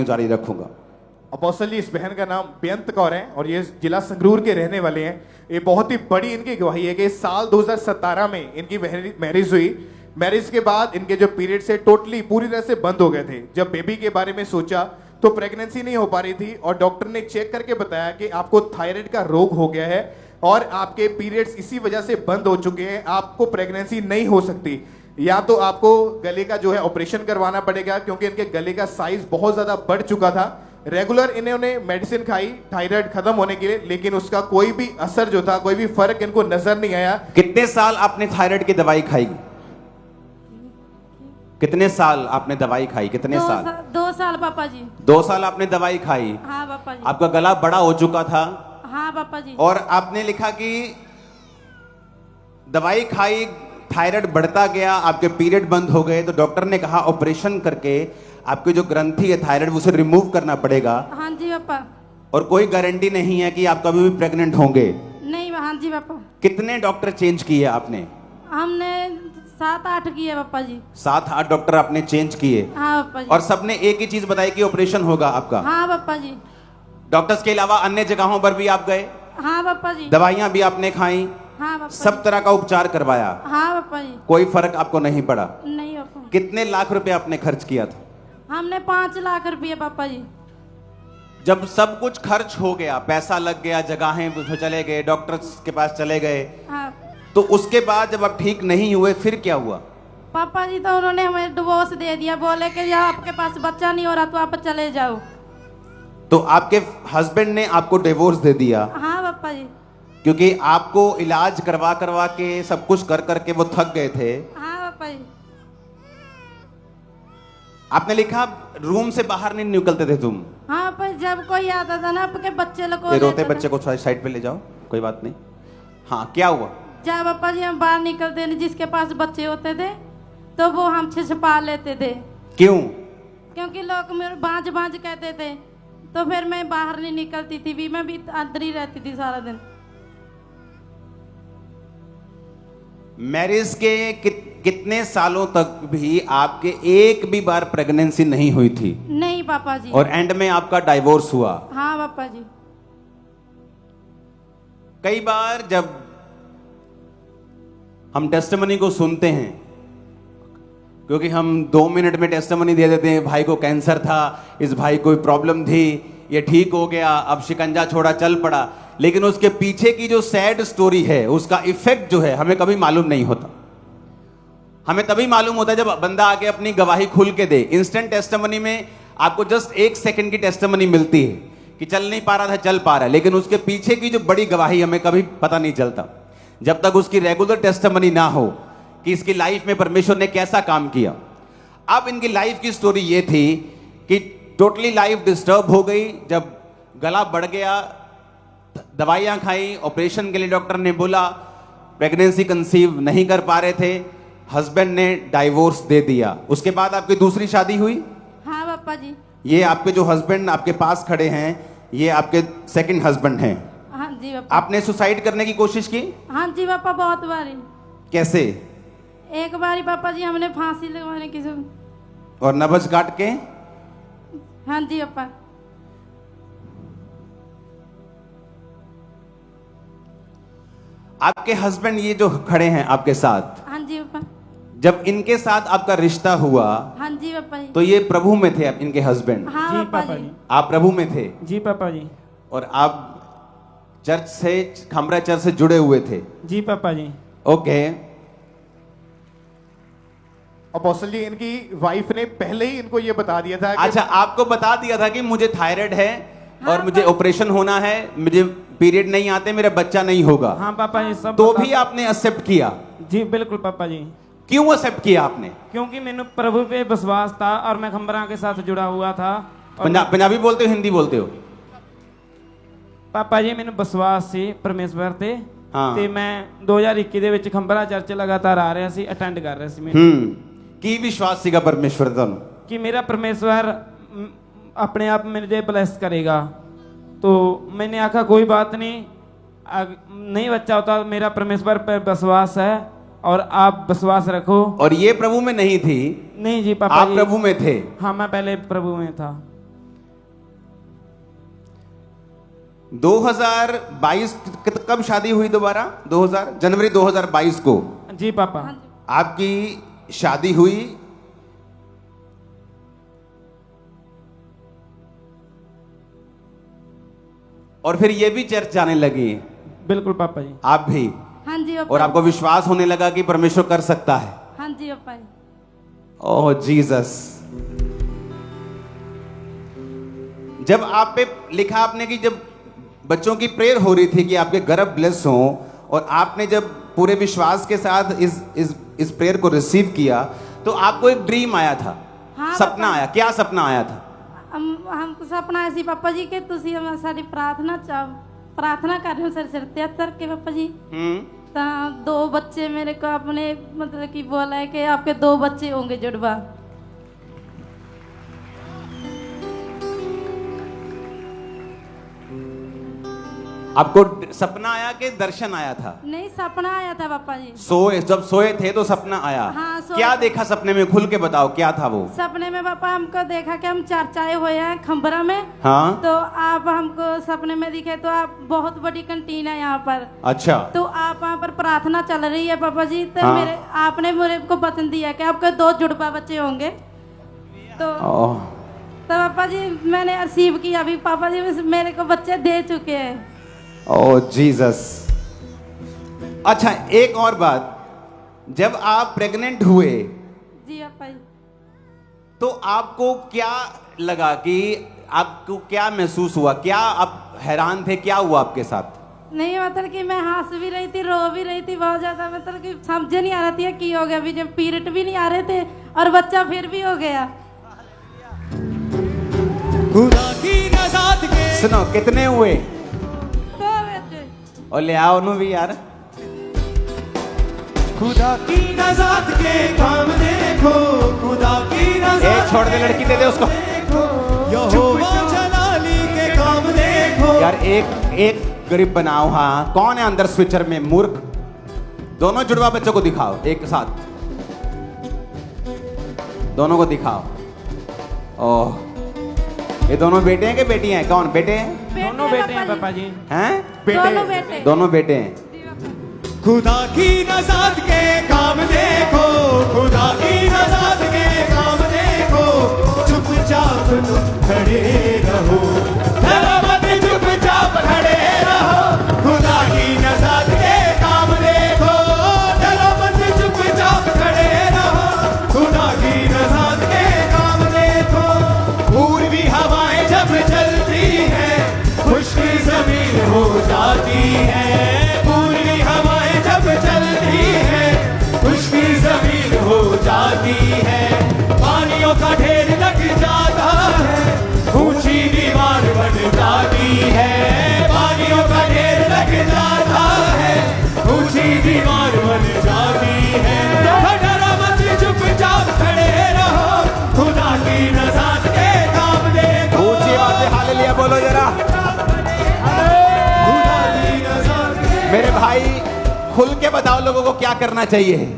News जारी रखूंगा। Apostle जी, इस बहन का नाम बेअंत कौर है और ये जिला संगरूर के रहने वाले हैं। ये बहुत ही बड़ी इनकी गवाही है कि साल 2017 में इनकी मैरिज हुई। मैरिज के बाद इनके जो पीरियड से टोटली पूरी तरह से बंद हो गए थे। जब बेबी के बारे में सोचा तो प्रेगनेंसी नहीं हो पा रही थी और डॉक्टर ने चेक करके बताया कि आपको थायराइड का रोग हो गया है और आपके पीरियड्स इसी वजह से बंद हो चुके हैं, आपको प्रेगनेंसी नहीं हो सकती। या तो आपको गले का जो है ऑपरेशन करवाना पड़ेगा क्योंकि इनके गले का साइज बहुत ज्यादा बढ़ चुका था। रेगुलर इन्होंने मेडिसिन खाई थायराइड खत्म होने के लिए, लेकिन उसका कोई भी असर जो था, कोई भी फर्क इनको नजर नहीं आया। कितने साल आपने थायराइड की दवाई खाई? कितने साल आपने दवाई खाई? कितने साल? 2 साल पापा जी। 2 साल आपने दवाई खाई? हाँ पापा जी। आपका गला बड़ा हो चुका था? हाँ पापा जी। और आपने लिखा कि दवाई खाई, थायराइड बढ़ता गया, आपके पीरियड बंद हो गए, तो डॉक्टर ने कहा ऑपरेशन करके आपकी जो ग्रंथि है थायराइड उसे रिमूव करना पड़ेगा। हाँ जी पापा। और कोई गारंटी नहीं है कि आप कभी भी प्रेग्नेंट होंगे। नहीं। हाँ जी पापा। कितने डॉक्टर चेंज किए आपने? हमने 7-8 किए पापा जी। 7-8 डॉक्टर आपने चेंज किए? हाँ पापा जी। और सबने एक ही चीज बताई कि ऑपरेशन होगा आपका? हाँ पापा जी। डॉक्टर्स के अलावा अन्य जगहों पर भी आप गए? हाँ पापा जी। दवाइयां भी आपने खाई? हाँ पापा। सब तरह का उपचार करवाया? हाँ पापा जी। कोई फर्क आपको नहीं पड़ा? नहीं पापा। कितने लाख रुपए आपने खर्च किया था? हमने 5 लाख रुपये पापा जी। जब सब कुछ खर्च हो गया, पैसा लग गया, जगहें चले गए, डॉक्टर्स के पास चले गए, हाँ तो उसके बाद जब आप ठीक नहीं हुए फिर क्या हुआ? पापा जी तो उन्होंने हमें डिवोर्स दे दिया, बोले कि आपके पास बच्चा नहीं हो रहा तो आप चले जाओ। तो आपके हस्बैंड ने आपको डिवोर्स दे दिया? हाँ पापा जी। क्योंकि आपको इलाज करवा करवा के सब कुछ कर करके वो थक गए थे। हाँ पापा जी। आपने लिखा रूम से बाहर नहीं निकलते थे तुम? हाँ पर जब कोई आता था ना आपके बच्चे लोग को रोते बच्चे को साइड पे ले जाओ, कोई बात नहीं। हाँ, क्या हुआ? जब पापा जी हम बाहर निकलते नहीं, जिसके पास बच्चे होते थे तो वो हमसे छुपा लेते थे। क्यों? क्योंकि लोग मेरे बांझ बांझ कहते थे, तो फिर मैं बाहर नहीं निकलती थी भी, मैं भी अंदर ही रहती थी सारा दिन। मैरिज के कितने सालों तक भी आपके एक भी बार प्रेगनेंसी नहीं हुई थी? नहीं पापा जी। और एंड में आपका डाइवोर्स हुआ? हाँ पापा जी। कई बार जब हम टेस्टिमनी को सुनते हैं, क्योंकि हम 2 मिनट में टेस्टिमनी दे देते हैं, भाई को कैंसर था, इस भाई को प्रॉब्लम थी, ये ठीक हो गया, अब शिकंजा छोड़ा चल पड़ा, लेकिन उसके पीछे की जो सैड स्टोरी है, उसका इफेक्ट जो है हमें कभी मालूम नहीं होता। हमें तभी मालूम होता है जब बंदा आके अपनी गवाही खुल के दे। इंस्टेंट टेस्टिमनी में आपको जस्ट 1 सेकंड की टेस्टिमनी मिलती है कि चल नहीं पा रहा था, चल पा रहा है, लेकिन उसके पीछे की जो बड़ी गवाही हमें कभी पता नहीं चलता जब तक उसकी रेगुलर टेस्टिमनी ना हो कि इसकी लाइफ में परमेश्वर ने कैसा काम किया। अब इनकी लाइफ की स्टोरी ये थी कि टोटली लाइफ डिस्टर्ब हो गई। जब गला बढ़ गया, दवाइयां खाई, ऑपरेशन के लिए डॉक्टर ने बोला, प्रेगनेंसी कंसीव नहीं कर पा रहे थे, हस्बैंड ने डाइवोर्स दे दिया। उसके बाद आपकी दूसरी शादी हुई? हाँ पापा जी। ये आपके जो हस्बैंड आपके पास खड़े हैं, ये आपके सेकंड हस्बैंड हैं? हाँ जी पापा। आपने सुसाइड करने की कोशिश की? हाँ जी पापा, बहुत बारी। कैसे? एक बारी पापा जी हमने फांसी लगवाने की और नब्ज काट के? हाँ जी पापा। आपके हस्बैंड ये जो खड़े हैं आपके साथ, हाँ जी पापा। जब इनके साथ आपका रिश्ता हुआ, हाँ जी पापा जी। तो ये प्रभु में थे इनके हस्बैंड? हाँ जी पापा पापा जी। जी। आप प्रभु में थे? जी पापा जी। और आप चर्च से, खमरा चर्च से जुड़े हुए थे? जी पापा जी। ओके। अपोस्टल जी, इनकी वाइफ ने पहले ही इनको ये बता दिया था कि अच्छा, आपको बता दिया था कि मुझे थायराइड है हाँ, और मुझे ऑपरेशन होना है, मुझे पीरियड नहीं आते, मेरा बच्चा नहीं होगा। हाँ पापा जी, सब तो बता- भी आपने एक्सेप्ट किया? जी बिल्कुल पापा जी। क्यों एक्सेप्ट किया आपने? क्योंकि मैंने प्रभु पे विश्वास था और मैं खंबरा के साथ जुड़ा हुआ था। और पंजाबी बोलते हो, हिंदी बोलते हो? पापा जी मैंने विश्वास ਸੀ ਪਰਮੇਸ਼ਵਰ ਤੇ ਹਾਂ। ਤੇ ਮੈਂ 2021 ਦੇ ਵਿੱਚ ਖੰਬਰਾ ਚਰਚ ਲਗਾਤਾਰ ਆ ਰਿਹਾ ਸੀ, ਅਟੈਂਡ ਕਰ ਰਿਹਾ ਸੀ ਮੈਂ ਕੀ ਵਿਸ਼ਵਾਸ ਸੀਗਾ ਪਰਮੇਸ਼ਵਰ ਦਾ ਤੁਹਾਨੂੰ? कि मेरा परमेश्वर अपने आप मुझे ब्लेस करेगा। तो मैंने आखा कोई बात नहीं, नहीं बच्चा होता, मेरा परमेश्वर पर विश्वास है और आप विश्वास रखो। और ये प्रभु में नहीं थी? नहीं जी पापा आप जी। प्रभु में थे? हाँ मैं पहले प्रभु में था। 2022 कब शादी हुई दोबारा? 2000 जनवरी 2022 को जी पापा। हाँ जी। आपकी शादी हुई। और फिर ये भी चर्च जाने लगी, बिल्कुल पापा जी। आप भी, हाँ जी पापा। और आपको विश्वास होने लगा कि परमेश्वर कर सकता है। हाँ जी पापा। ओह जीसस। जब आप पे लिखा आपने कि जब बच्चों की प्रेयर हो रही थी कि आपके गर्भ ब्लेस हो, और आपने जब पूरे विश्वास के साथ इस प्रेयर को रिसीव किया, तो आपको एक ड्रीम आया था। हाँ, सपना पापा। आया। क्या सपना आया था? हमको सपना ऐसी पापा जी के तुसी हमारी सारी प्रार्थना कर रहे हो सर 73 के पापा जी। ता 2 बच्चे मेरे को अपने मतलब कि बोला है कि आपके 2 बच्चे होंगे जुड़वा। आपको सपना आया कि दर्शन आया था? नहीं, सपना आया था पापा जी। जब सोए थे तो सपना आया। हाँ, सोए क्या थे। देखा सपने में? खुल के बताओ, क्या था वो? सपने में पापा हमको देखा कि हम चर्चाए हुए हैं खंबरा में। हाँ। तो आप हमको सपने में दिखे तो आप बहुत बड़ी कंटीन है यहाँ पर। अच्छा। तो आप वहाँ पर प्रार्थना चल रही है पापा जी। तो हाँ। आपने मेरे को वचन दिया कि आपके 2 जुड़वा बच्चे होंगे। तो ओह, पापा जी मैंने रिसीव किया अभी। पापा जी मेरे को बच्चे दे चुके हैं। ओह जीसस। अच्छा, एक और बात, जब आप प्रेग्नेंट हुए जी पापा जी। तो आपको क्या लगा कि आपको क्या महसूस हुआ? क्या आप हैरान थे? क्या हुआ आपके साथ? नहीं मतलब कि मैं हंस भी रही थी, रो भी रही थी बहुत ज्यादा। मतलब कि समझ नहीं आ रही थी कि हो गया। अभी जब पीरियड भी नहीं आ रहे थे और बच्चा फिर भी हो गया। खुदा की नजात के सुनो, कितने हुए? 2 बच्चे। और ले आओ उन्हों भी यार। खुदा की नजात के काम देखो, खुदा की ए नजात छोड़ दे, लड़की दे दे उसको। यहोवा जलाली के काम देखो। यार एक गरीब बनाओ। हाँ, कौन है अंदर स्विचर में? मूर्ख। दोनों जुड़वा बच्चों को दिखाओ एक साथ, दोनों को दिखाओ। ओह, ये दोनों बेटे हैं कि बेटियां हैं? कौन बेटे हैं? दोनों बेटे हैं पापा जी। हैं? दोनों बेटे। दोनों बेटे हैं। खुदा की नजात के काम देखो, खुदा की नजात के काम देखो। चुपचाप तुम खड़े रहो, जरा मत चुपचाप खड़े रहो। खुदा की नजात के काम देखो, जरा मत चुपचाप खड़े रहो। खुदा की नजात के काम देखो। पूर्वी हवाएं जब चलती हैं, खुश्की जमीन हो जाती है। पूर्वी हवाएं जब चलती हैं, खुश्की जमीन हो जाती है। पानियों का ढेर लग जाता है, ऊंची दीवार बन जाती है। पानियों का ढेर लग जाता है, ऊंची दीवार बन जाती है। डरा मत, चुपचाप खड़े रहो। खुदा की नजात के काम देखो। ऊंची बातें हालेलुया बोलो जरा। खुदा की नजात के मेरे भाई, खुल के बताओ लोगों को क्या करना चाहिए।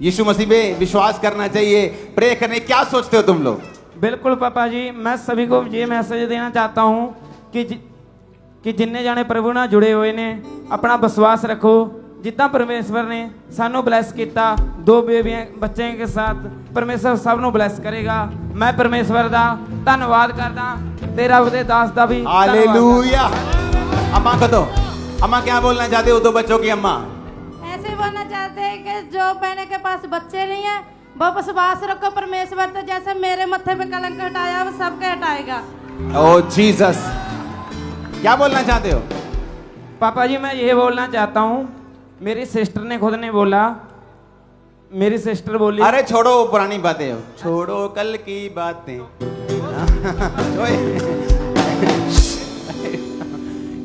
यीशु मसीह पे विश्वास करना चाहिए, प्रे करने। क्या सोचते हो तुम लोग? बिल्कुल पापा जी, मैं सभी को ये मैसेज देना चाहता हूँ कि जिन्ने जाने प्रभु ਨਾਲ जुड़े हुए ने अपना विश्वास रखो। जितना परमेश्वर ने सानू ब्लैस किया 2 बेबियां बच्चे के साथ, परमेश्वर सब नु ब्लैस करेगा। मैं परमेश्वर दा धन्यवाद करदा, तेरा उदे दास दा भी हालेलुया। अम्मा को दो। अम्मा क्या बोलना चाहते हो 2 बच्चों की अम्मा? ऐसे बोलना चाहते हैं कि जो बहने के पास बच्चे नहीं है वो विश्वास रखो परमेश्वर। तो जैसे मेरे मत्थे पे कलंक हटाया वो सबके हटाएगा। ओह जीसस। क्या बोलना चाहते हो? पापा जी मैं ये बोलना चाहता हूँ, मेरी सिस्टर ने खुद ने बोला, मेरी सिस्टर बोली। अरे छोड़ो पुरानी बातें, छोड़ो कल की बातें। ओए,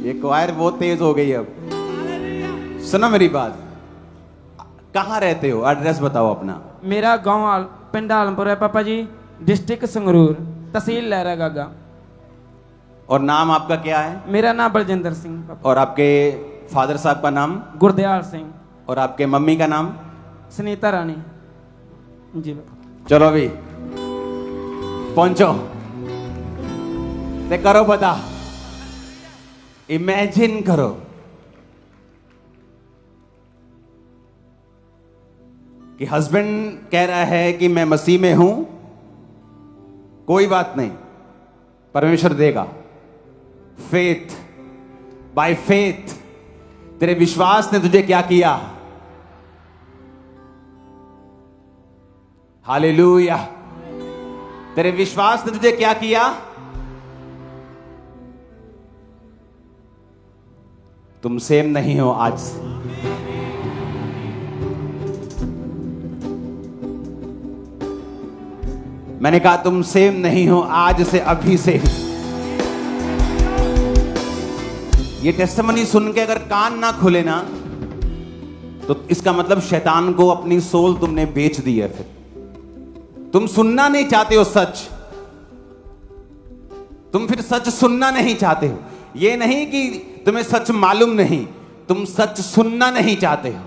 ये क्वायर बहुत तेज हो गई अब। सुनो मेरी बात, कहाँ रहते हो? एड्रेस बताओ अपना। मेरा गांव पिंड आलमपुर है पापा जी, डिस्ट्रिक्ट संगरूर, तहसील लहरा गागा। और नाम आपका क्या है? मेरा नाम बलजिंदर सिंह पापा। और आपके फादर साहब का नाम? गुरदयाल सिंह। और आपके मम्मी का नाम? सुनीता रानी जी पापा। चलो अभी पहुंचो, ते करो पता। इमेजिन करो कि हस्बैंड कह रहा है कि मैं मसीह में हूं, कोई बात नहीं, परमेश्वर देगा। फेथ, बाय फेथ, तेरे विश्वास ने तुझे क्या किया? हालेलुया। तेरे विश्वास ने तुझे क्या किया? तुम सेम नहीं हो आज से। मैंने कहा तुम सेम नहीं हो आज से, अभी से। ये टेस्टिमनी सुन के अगर कान ना खुले ना, तो इसका मतलब शैतान को अपनी सोल तुमने बेच दी है। फिर तुम सुनना नहीं चाहते हो सच, तुम फिर सच सुनना नहीं चाहते हो। ये नहीं कि तुम्हें सच मालूम नहीं, तुम सच सुनना नहीं चाहते हो।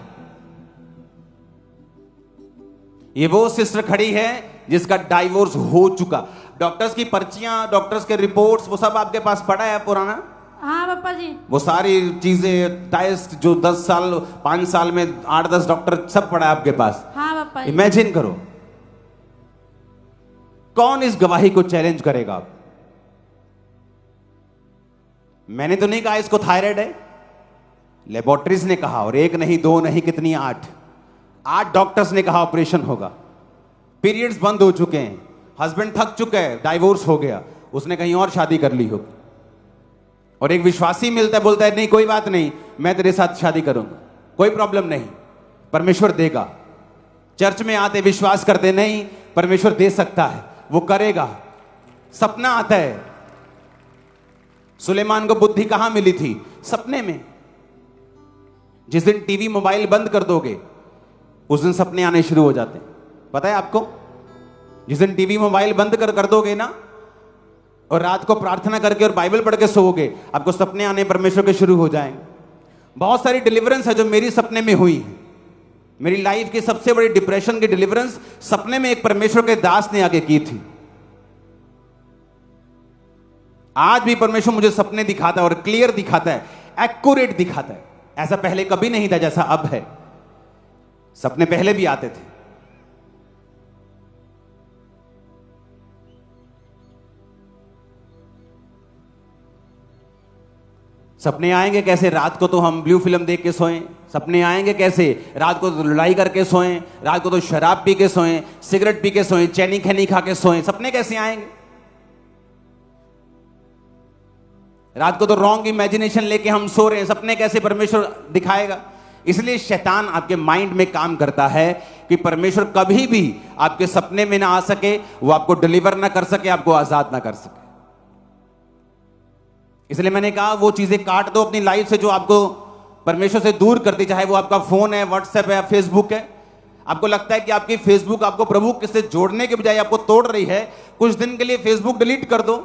ये वो सिस्टर खड़ी है जिसका डाइवोर्स हो चुका। डॉक्टर्स की पर्चियां, डॉक्टर्स के रिपोर्ट्स, वो सब आपके पास पड़ा है पुराना? हाँ पापा जी। वो सारी चीजें, टेस्ट जो 10 साल 5 साल में 8-10 डॉक्टर सब पड़ा है आपके पास। हाँ पापा जी। इमेजिन करो, कौन इस गवाही को चैलेंज करेगा? आप, मैंने तो नहीं कहा इसको थायराइड है, लेबोरेटरीज ने कहा, और एक नहीं, दो नहीं, कितनी, 8 डॉक्टर्स ने कहा ऑपरेशन होगा। पीरियड्स बंद हो चुके हैं, हस्बैंड थक चुका है, डाइवोर्स हो गया, उसने कहीं और शादी कर ली होगी, और एक विश्वासी मिलता है, बोलता है नहीं कोई बात नहीं, मैं तेरे साथ शादी करूंगा, कोई प्रॉब्लम नहीं, परमेश्वर देगा। चर्च में आते विश्वास करते, नहीं परमेश्वर दे सकता है, वो करेगा। सपना आता है। सुलेमान को बुद्धि कहां मिली थी? सपने में। जिस दिन टीवी मोबाइल बंद कर दोगे, उस दिन सपने आने शुरू हो जाते हैं। पता है आपको? जिस दिन टीवी मोबाइल बंद कर दोगे ना, और रात को प्रार्थना करके और बाइबल पढ़ के सोओगे, आपको सपने आने परमेश्वर के शुरू हो जाएंगे। बहुत सारी डिलीवरेंस है जो मेरी सपने में हुई है। मेरी लाइफ की सबसे बड़ी डिप्रेशन की डिलीवरेंस सपने में एक परमेश्वर के दास ने आगे की थी। आज भी परमेश्वर मुझे सपने दिखाता है, और क्लियर दिखाता है, एक्यूरेट दिखाता है। ऐसा पहले कभी नहीं था जैसा अब है। सपने पहले भी आते थे। सपने आएंगे कैसे? रात को तो हम ब्लू फिल्म देख के सोएं। सपने आएंगे कैसे? रात को तो लड़ाई करके सोएं, रात को तो शराब पी के सोएं, सिगरेट पी के सोएं, चैनी खैनी खा के सोएं। सपने कैसे आएंगे? रात को तो रॉन्ग इमेजिनेशन लेके हम सो रहे हैं, सपने कैसे परमेश्वर दिखाएगा? इसलिए शैतान आपके माइंड में काम करता है कि परमेश्वर कभी भी आपके सपने में ना आ सके, वो आपको डिलीवर ना कर सके, आपको आजाद ना कर सके। इसलिए मैंने कहा वो चीजें काट दो अपनी लाइफ से जो आपको परमेश्वर से दूर करती, चाहे वो आपका फोन है, व्हाट्सएप है, फेसबुक है। आपको लगता है कि आपकी फेसबुक आपको प्रभु से जोड़ने के बजाय आपको तोड़ रही है, कुछ दिन के लिए फेसबुक डिलीट कर दो।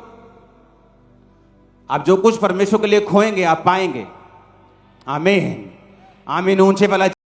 आप जो कुछ परमेश्वर के लिए खोएंगे आप पाएंगे। आमीन, आमीन। ऊंचे वाला